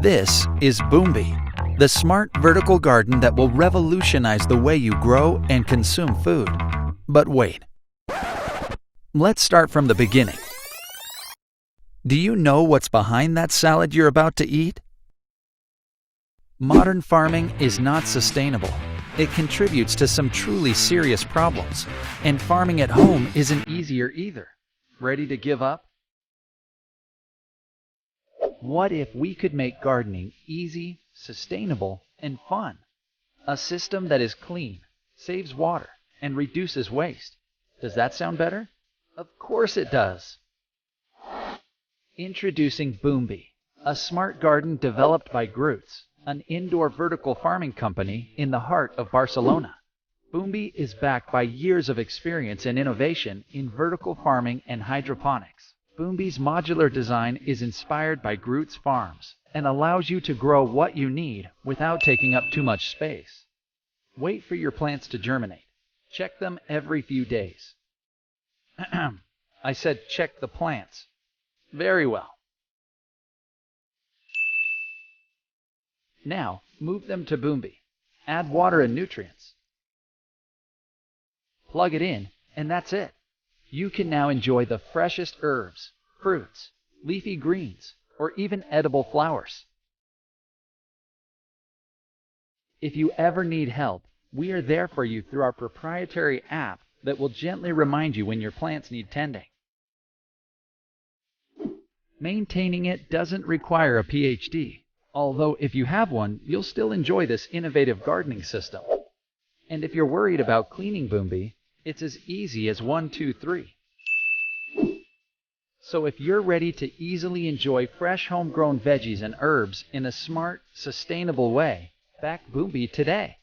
This is Boombi, the smart vertical garden that will revolutionize the way you grow and consume food. But wait. Let's start from the beginning. Do you know what's behind that salad you're about to eat? Modern farming is not sustainable. It contributes to some truly serious problems. And farming at home isn't easier either. Ready to give up? What if we could make gardening easy, sustainable, and fun? A system that is clean, saves water, and reduces waste. Does that sound better? Of course it does. Introducing Boombi, a smart garden developed by Groots, an indoor vertical farming company in the heart of Barcelona. Boombi is backed by years of experience and innovation in vertical farming and hydroponics. Boombi's modular design is inspired by Groots farms and allows you to grow what you need without taking up too much space. Wait for your plants to germinate. Check them every few days. I said check the plants. Very well. Now, move them to Boombi. Add water and nutrients. Plug it in, and that's it. You can now enjoy the freshest herbs, fruits, leafy greens, or even edible flowers. If you ever need help, we are there for you through our proprietary app that will gently remind you when your plants need tending. Maintaining it doesn't require a PhD, although if you have one, you'll still enjoy this innovative gardening system. And if you're worried about cleaning Boombi, it's as easy as 1, 2, 3. So if you're ready to easily enjoy fresh homegrown veggies and herbs in a smart, sustainable way, back Boombi today.